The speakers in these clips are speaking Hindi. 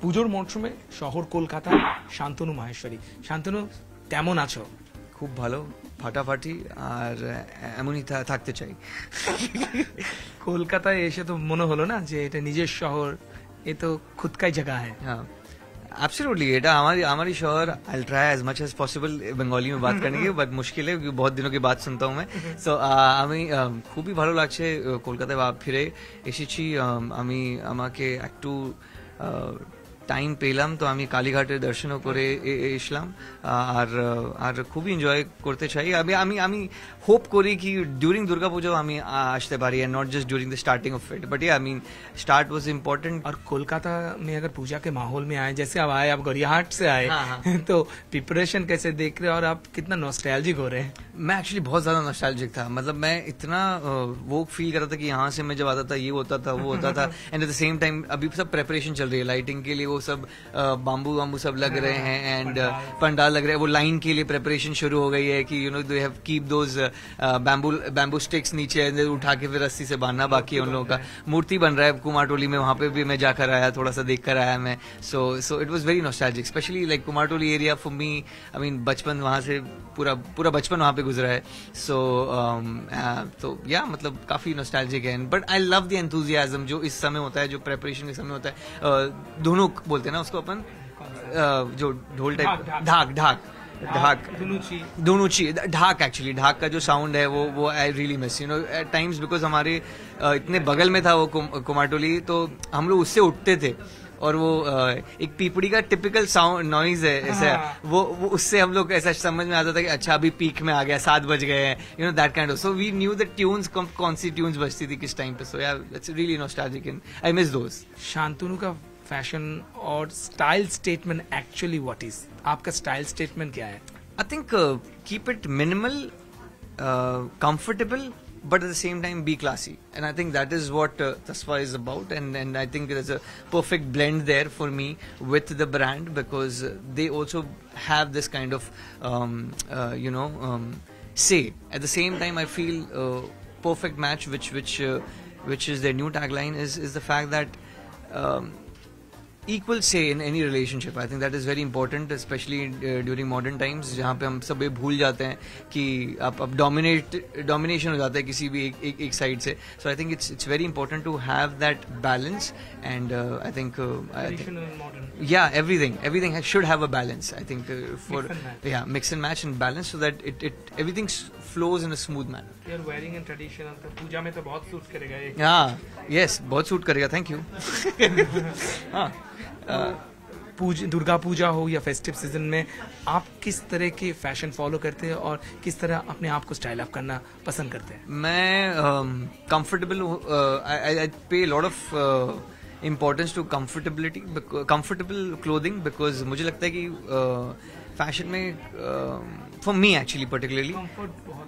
পুজোর মরশুমে শহর কলকাতা, শান্তনু মাহেশ্বরী। শান্তনু, কেমন আছো? খুব ভালো, ফাটাফাটি, আর এমনই থাকতে চাই। কলকাতায় এসে তো মনে হলো না যে এটা নিজের শহর, এ তো खुद का ही जगह है। हाँ एब्सोल्युटली, এটা हमारी शहर। I try as much as possible Bengali में बात करने की, बट मुश्किल है क्योंकि बहुत दिनों के बाद सुनता हूँ मैं। सो আমি খুবই ভালো লাগছে কলকাতায় ফিরে এসেছি। আমি আমাকে একটু টাইম পেলাম, তো আমি কালীঘাটের দর্শনও করে এসলাম, আর খুবই এনজয় করতে চাই। আমি হোপ করি कि ड्यूरिंग दुर्गा पूजा আমি আসতে पारी, and not just during the starting of it, but I mean start was important. और कोलकाता में अगर पूजा के माहौल में आए, जैसे अब आए, आप गौरियाहाट से आए, तो प्रिपरेशन कैसे देख रहे हैं और आप कितना नॉस्टैल्जिक हो रहे हैं? मैं एक्चुअली बहुत ज्यादा नॉस्टैल्जिक था, मतलब मैं इतना वो फील कर रहा था कि यहाँ से मैं जब आता था ये होता था, वो होता था, and eight the same time अभी सब प्रेपरेशन चल रही है लाइटिंग के लिए, वो सब बाम्बू सब लग रहे हैं, एंड पंडाल लग रहे हैं, वो लाइन के लिए प्रेपरेशन शुरू हो गई है कि you know they have keep those bamboo sticks नीचे उठा के फिर रस्सी से बांधना बाकी है उन लोगों का। मूर्ति बन रहा है कुमारटोली में, वहां पे भी मैं जाकर आया, थोड़ा सा देख कर आया मैं। So it was very nostalgic, specially like Kumartoli area for me. I mean बचपन वहां से पूरा बचपन वहां पे गुजरा है। सो तो या मतलब काफी नॉस्टैल्जिक है, but I love the enthusiasm जो इस समय होता है, जो प्रेपरेशन के समय होता है। दोनों बोलते हैं ना उसको अपन, जो ढोल टाइप, धुनुची, ढाक। एक्चुअली ढाक का जो साउंड है वो I really miss, you know, at times, because हमारे इतने बगल में था वो कुमारटोली, तो हम लोग उससे उठते थे, और वो एक पीपड़ी का टिपिकल साउंड नॉइज है ऐसा, वो उससे हम लोग ऐसा समझ में आता था कि अच्छा अभी पीक में आ गया, 7 बज गए हैं, you know, that kind of. So we knew the tunes, कौन सी ट्यून्स बजती थी किस टाइम पे। सो या it's really nostalgic and I miss those. Shantanu का फैशन और style statement actually what is? आपका स्टाइल स्टेटमेंट क्या है? I think keep it minimal, comfortable, but at the same time be classy, and I think that is what Tasva is about, and I think there's a perfect blend there for me with the brand, because they also have this kind of say. At the same time, I feel perfect match, which is their new tagline, is the fact that equal say in any relationship. I think that is very important, especially during modern times, जहाँ पे हम सब ये भूल जाते हैं कि आप domination हो जाता है किसी भी एक साइड से. So I think it's very important to have that balance, and I think yeah, everything should have a balance. I think mix and match and balance, so that everything flows in a smooth manner. You're wearing in traditional, तो पूजा में तो बहुत सूट करेगा ये. हाँ, yes, बहुत सूट करेगा. Thank you. हाँ. दुर्गा पूजा हो या फेस्टिव सीजन में आप किस तरह के फैशन फॉलो करते हैं और किस तरह अपने आप को स्टाइल अप करना पसंद करते हैं? मैं comfortable I pay lot of importance to comfortable clothing, because मुझे लगता है कि फैशन में for me actually particularly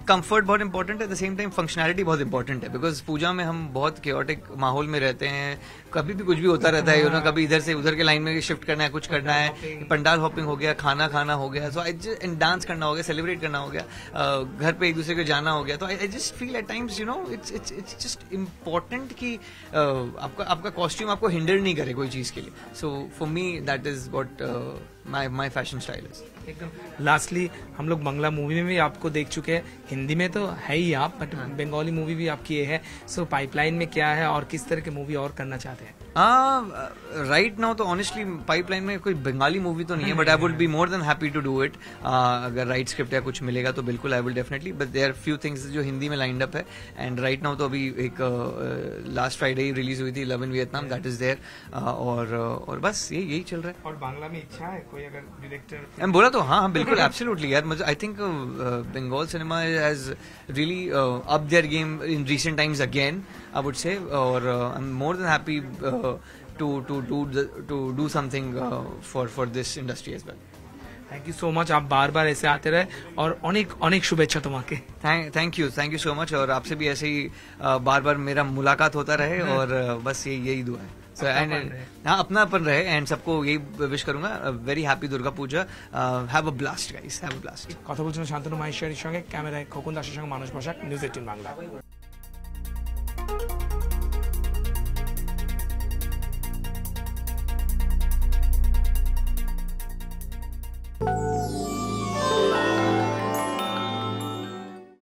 comfort बहुत इंपॉर्टेंट है, at the same time functionality बहुत इंपॉर्टेंट है, बिकॉज पूजा में हम बहुत केओटिक माहौल में रहते हैं, कभी भी कुछ भी होता रहता है, यू नो, कभी इधर से उधर के लाइन में शिफ्ट करना है, कुछ करना है, पंडाल हॉपिंग हो गया, खाना खाना हो गया, सो डांस करना हो गया, सेलिब्रेट करना हो गया, घर पे एक दूसरे के जाना हो गया, तो I just feel at times, you know, it's just important कि आपका कॉस्ट्यूम आपको हिंडर नहीं करे कोई चीज के लिए. So for me that is what my fashion style is. एकदम लास्टली, हम लोग बंगला मूवी में भी आपको देख चुके हैं, हिंदी में तो है ही आप, बट बंगाली मूवी भी आप किए हैं. सो पाइपलाइन में क्या है और किस तरह की मूवी और करना चाहते हैं? राइट नाउ तो ऑनेस्टली पाइपलाइन में कोई बंगाली मूवी तो नहीं है, but I would be more than happy to do it. अगर राइट स्क्रिप्ट या कुछ मिलेगा तो बिल्कुल I will definitely, but there are few things जो हिंदी में लाइंड अप है, एंड राइट नाउ तो अभी एक लास्ट फ्राइडे ही रिलीज हुई थी love in Vietnam, that is there, और बस यही चल रहा है. और बांग्ला में इच्छा है कोई अगर डायरेक्टर? मैं बोला तो हाँ बिल्कुल, एब्सोल्युटली यार. I think Bengal cinema has really up their game in recent times again, I would say, or I'm more than happy to do something for this industry as well. Thank you so much, आप बार बार ऐसे आते रहे और अनेक अनेक शुभेच्छा तुम्हारे। Thank you so much. और आपसे भी ऐसे ही बार बार मेरा मुलाकात होता रहे और बस यही दुआ है। हाँ, अपनापन रहे एंड सबको यही विश करूंगा। Very happy Durga Puja. Have a blast guys, have a blast. কথা বলছিলাম শান্তনু মাহেশ্বরীর সঙ্গে, ক্যামেরায় খোকন দাসের সঙ্গে মানুষ বসাক, নিউজ 18 বাংলা।